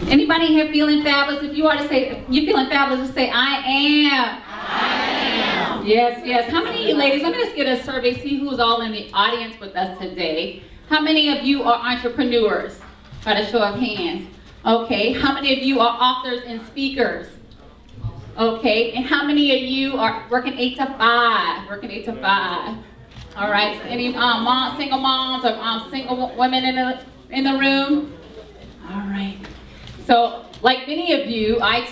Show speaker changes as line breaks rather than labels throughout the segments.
Anybody here feeling fabulous? If you are to say, if you're feeling fabulous, just say, I am.
I am.
Yes, yes. How many of you ladies, let me just get a survey, see who's all in the audience with us today. How many of you are entrepreneurs? By a show of hands. Okay. How many of you are authors and speakers? Okay. And how many of you are working 8 to 5? Working 8 to 5. All right. So any single moms or single women in the room? All right. So, like many of you, I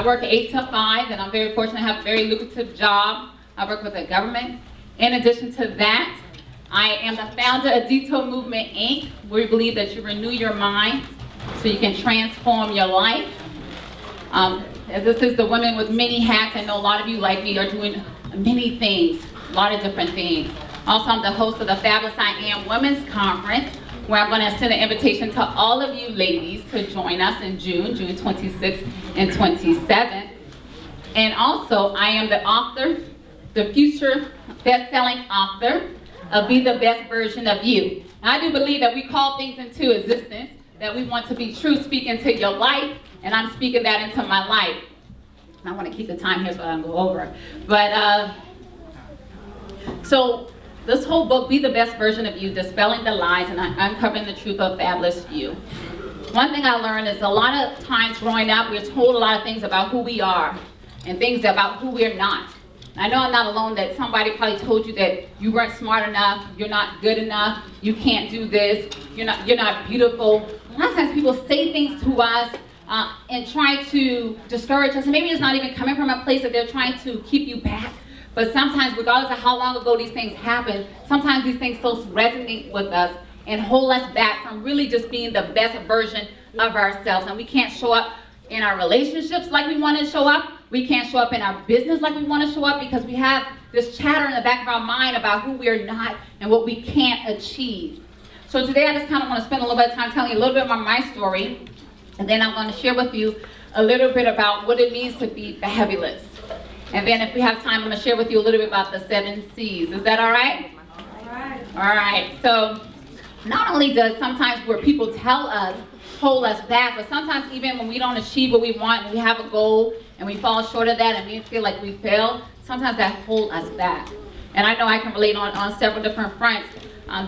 work 8 to 5, and I'm very fortunate to have a very lucrative job. I work with the government. In addition to that, I am the founder of Detour Movement, Inc. We believe that you renew your mind so you can transform your life. As this is the women with many hats, I know a lot of you, like me, are doing many things, a lot of different things. Also, I'm the host of the Fabulous I Am Women's Conference, where I'm going to send an invitation to all of you ladies to join us in June 26th and 27th. And also, I am the author, the future best-selling author of Be the Best Version of You. And I do believe that we call things into existence, that we want to be true, speak into your life, and I'm speaking that into my life. I want to keep the time here so I don't go over. But, so this whole book, Be the Best Version of You, Dispelling the Lies and Uncovering the Truth of Fabulous You. One thing I learned is a lot of times growing up, we're told a lot of things about who we are and things about who we're not. I know I'm not alone, that somebody probably told you that you weren't smart enough, you're not good enough, you can't do this, you're not beautiful. A lot of times people say things to us and try to discourage us. And maybe it's not even coming from a place that they're trying to keep you back. But sometimes, regardless of how long ago these things happen, sometimes these things still resonate with us and hold us back from really just being the best version of ourselves. And we can't show up in our relationships like we want to show up. We can't show up in our business like we want to show up because we have this chatter in the back of our mind about who we're not and what we can't achieve. So today I just kind of want to spend a little bit of time telling you a little bit about my story, and then I'm going to share with you a little bit about what it means to be fabulous. And then if we have time, I'm going to share with you a little bit about the 7 C's. Is that all right?
All right.
All right. So not only does sometimes where people tell us hold us back, but sometimes even when we don't achieve what we want and we have a goal and we fall short of that and we feel like we failed, sometimes that holds us back. And I know I can relate on several different fronts.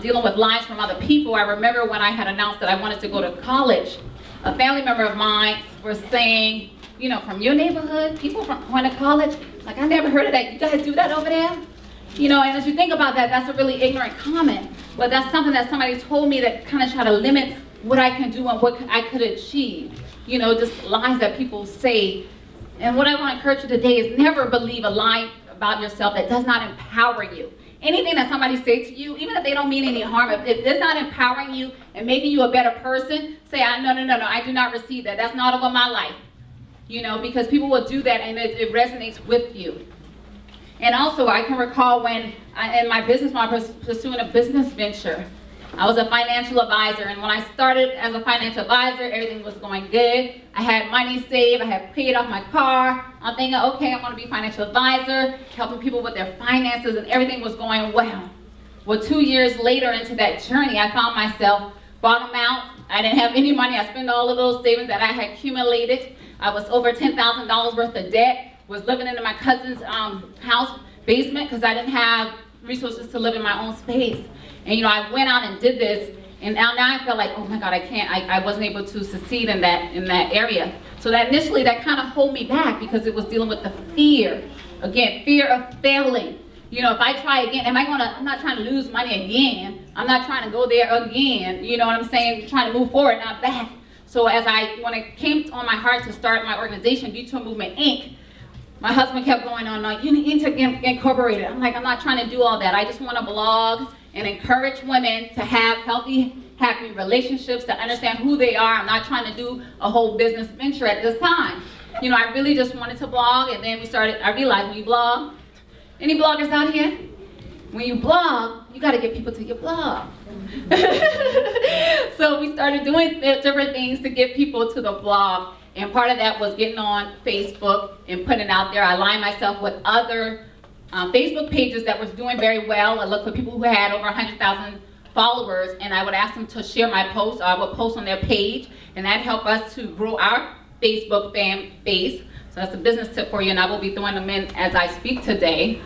Dealing with lies from other people. I remember when I had announced that I wanted to go to college, a family member of mine was saying, you know, from your neighborhood, people from going to college, like, I never heard of that. You guys do that over there? You know, and as you think about that, that's a really ignorant comment. But that's something that somebody told me that kind of try to limit what I can do and what I could achieve. You know, just lies that people say. And what I want to encourage you today is never believe a lie about yourself that does not empower you. Anything that somebody says to you, even if they don't mean any harm, if it's not empowering you and making you a better person, say, no, I do not receive that. That's not over my life. You know, because people will do that and it resonates with you. And also, I can recall when in my business, when I was pursuing a business venture, I was a financial advisor, and when I started as a financial advisor, everything was going good. I had money saved, I had paid off my car. I'm thinking, okay, I'm going to be a financial advisor, helping people with their finances, and everything was going well. Well, 2 years later into that journey, I found myself bottom out. I didn't have any money. I spent all of those savings that I had accumulated. I was over $10,000 worth of debt, was living in my cousin's house basement because I didn't have resources to live in my own space. And you know, I went out and did this, and now I feel like, oh my God, I wasn't able to succeed in that area. So that initially, that kind of hold me back because it was dealing with the fear. Again, fear of failing. You know, if I try again, I'm not trying to lose money again. I'm not trying to go there again. You know what I'm saying? Trying to move forward, not back. So when it came on my heart to start my organization, Detour Movement, Inc., my husband kept going on, like, you need to incorporate it. I'm like, I'm not trying to do all that. I just want to blog and encourage women to have healthy, happy relationships, to understand who they are. I'm not trying to do a whole business venture at this time. You know, I really just wanted to blog, and then I realized when you blog, any bloggers out here? When you blog, you got to get people to your blog. So we started doing different things to get people to the blog. And part of that was getting on Facebook and putting it out there. I aligned myself with other Facebook pages that was doing very well. I looked for people who had over 100,000 followers, and I would ask them to share my post, or I would post on their page, and that helped us to grow our Facebook fan base. So that's a business tip for you, and I will be throwing them in as I speak today.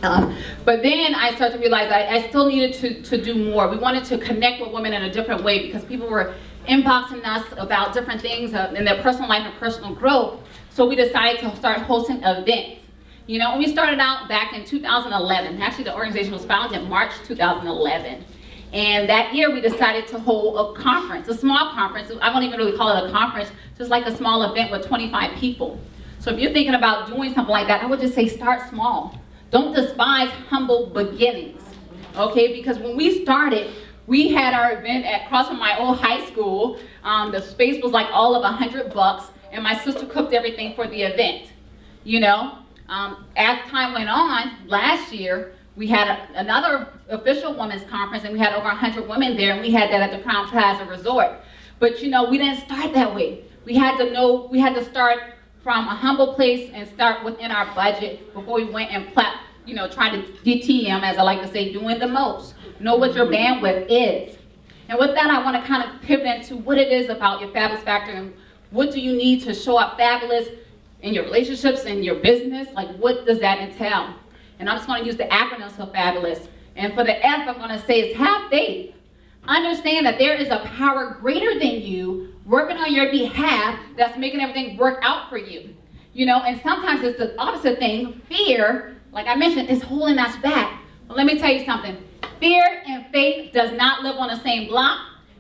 But then I started to realize I still needed to do more. We wanted to connect with women in a different way because people were inboxing us about different things in their personal life and personal growth. So we decided to start hosting events. You know, we started out back in 2011. Actually, the organization was founded in March 2011. And that year we decided to hold a conference, a small conference. I won't even really call it a conference, just like a small event with 25 people. So if you're thinking about doing something like that, I would just say start small. Don't despise humble beginnings, okay? Because when we started, we had our event across from my old high school. The space was like all of $100, and my sister cooked everything for the event, you know? As time went on, last year, we had another official women's conference, and we had over 100 women there, and we had that at the Crown Plaza Resort. But you know, we didn't start that way. We had to start from a humble place and start within our budget before we went and try to DTM, as I like to say, doing the most. Know what your bandwidth is. And with that, I want to kind of pivot into what it is about your Fabulous Factor and what do you need to show up fabulous in your relationships, in your business. Like, what does that entail? And I'm just going to use the acronyms for fabulous. And for the F, I'm going to say is have faith. Understand that there is a power greater than you working on your behalf that's making everything work out for you. You know, and sometimes it's the opposite thing. Fear, like I mentioned, is holding us back. But let me tell you something. Fear and faith does not live on the same block.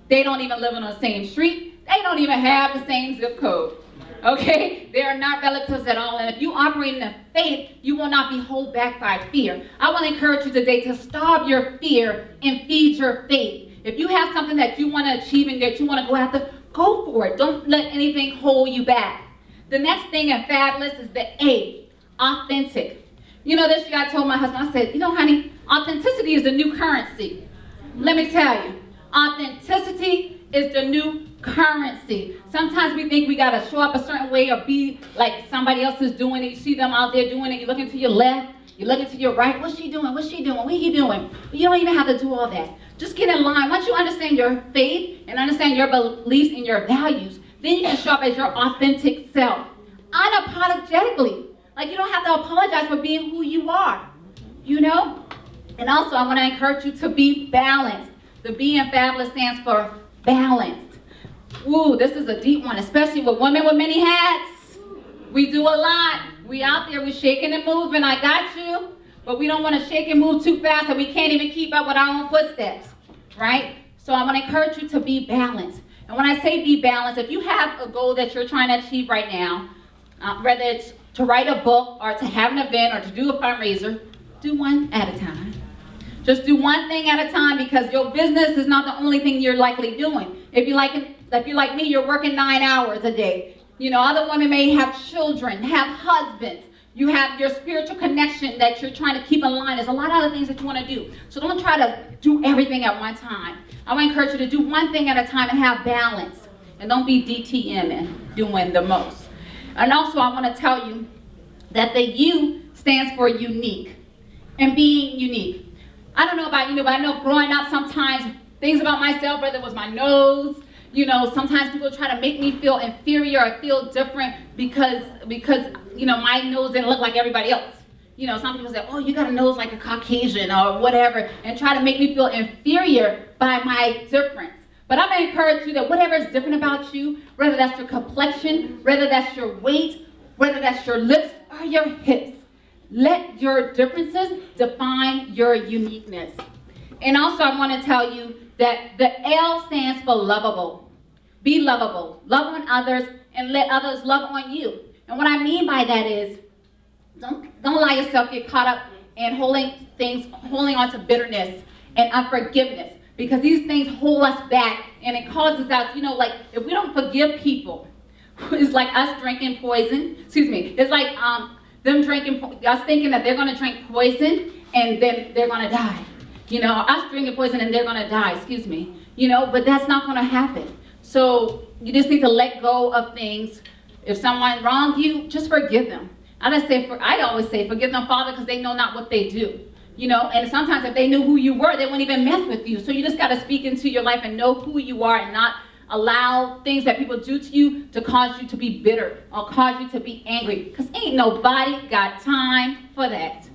They don't even live on the same street. They don't even have the same zip code. Okay? They are not relatives at all. And if you operate in faith, you will not be held back by fear. I want to encourage you today to starve your fear and feed your faith. If you have something that you want to achieve and that you want to go after, go for it. Don't let anything hold you back. The next thing in fabulous is the A, authentic. You know, this year I told my husband, I said, you know, honey, authenticity is the new currency. Let me tell you, authenticity is the new currency. Sometimes we think we got to show up a certain way or be like somebody else is doing it. You see them out there doing it. You're looking to your left. You're looking to your right. What's she doing? What's she doing? What are you doing? You don't even have to do all that. Just get in line. Once you understand your faith and understand your beliefs and your values, then you can show up as your authentic self. Unapologetically. Like, you don't have to apologize for being who you are. You know? And also, I want to encourage you to be balanced. The B in fabulous stands for balanced. Ooh, this is a deep one, especially with women with many hats. We do a lot. We out there, we shaking and moving. I got you. But we don't want to shake and move too fast and we can't even keep up with our own footsteps. Right? So I want to encourage you to be balanced. And when I say be balanced, if you have a goal that you're trying to achieve right now, whether it's to write a book or to have an event or to do a fundraiser, do one at a time. Just do one thing at a time because your business is not the only thing you're likely doing. If you're like me, you're working 9 hours a day. You know, other women may have children, have husbands. You have your spiritual connection that you're trying to keep in line. There's a lot of other things that you want to do. So don't try to do everything at one time. I want to encourage you to do one thing at a time and have balance. And don't be DTMing, doing the most. And also I want to tell you that the U stands for unique and being unique. I don't know about you, but I know growing up sometimes things about myself, whether it was my nose, you know, sometimes people try to make me feel inferior or feel different because you know, my nose didn't look like everybody else. You know, some people say, oh, you got a nose like a Caucasian or whatever, and try to make me feel inferior by my difference. But I'm going to encourage you that whatever is different about you, whether that's your complexion, whether that's your weight, whether that's your lips or your hips, let your differences define your uniqueness. And also I want to tell you that the L stands for lovable. Be lovable. Love on others and let others love on you. And what I mean by that is, don't allow yourself to get caught up in holding on to bitterness and unforgiveness. Because these things hold us back and it causes us, you know, like if we don't forgive people, it's like us drinking poison. It's like them drinking, us thinking that they're going to drink poison and then they're going to die. You know, us drinking poison and they're going to die, You know, but that's not going to happen. So you just need to let go of things. If someone wronged you, just forgive them. I always say, forgive them, Father, because they know not what they do. You know, and sometimes if they knew who you were, they wouldn't even mess with you. So you just got to speak into your life and know who you are and not allow things that people do to you to cause you to be bitter or cause you to be angry. Because ain't nobody got time for that.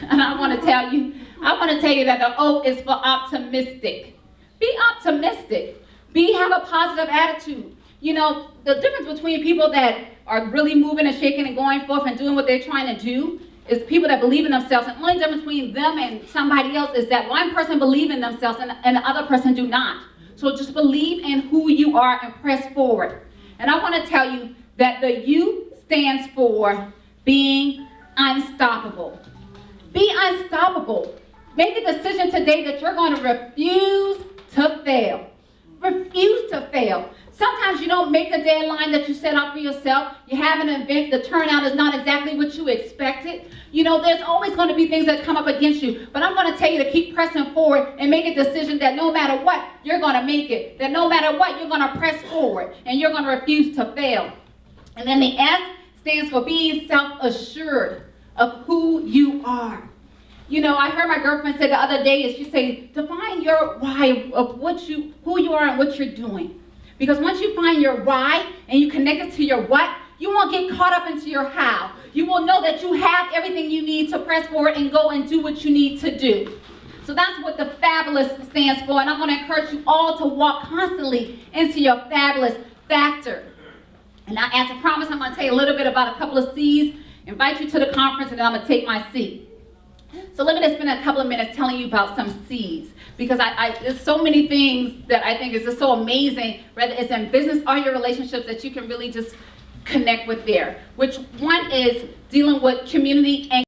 And I want to tell you that the O is for optimistic. Be optimistic. Have a positive attitude. You know, the difference between people that are really moving and shaking and going forth and doing what they're trying to do is people that believe in themselves. And the only difference between them and somebody else is that one person believes in themselves and the other person do not. So just believe in who you are and press forward. And I want to tell you that the U stands for being unstoppable. Be unstoppable. Make a decision today that you're going to refuse to fail. Refuse to fail. Sometimes you don't make the deadline that you set out for yourself. You have an event, the turnout is not exactly what you expected. You know, there's always going to be things that come up against you. But I'm going to tell you to keep pressing forward and make a decision that no matter what, you're going to make it. That no matter what, you're going to press forward and you're going to refuse to fail. And then the S stands for being self-assured of who you are. You know, I heard my girlfriend say the other day, is she said, define your why of who you are and what you're doing. Because once you find your why and you connect it to your what, you won't get caught up into your how. You will know that you have everything you need to press forward and go and do what you need to do. So that's what the fabulous stands for. And I'm going to encourage you all to walk constantly into your fabulous factor. And now, as I promised, I'm going to tell you a little bit about a couple of C's, invite you to the conference, and then I'm going to take my seat. So let me just spend a couple of minutes telling you about some C's, because there's so many things that I think is just so amazing, whether it's in business or your relationships, that you can really just connect with there. Which one is dealing with community and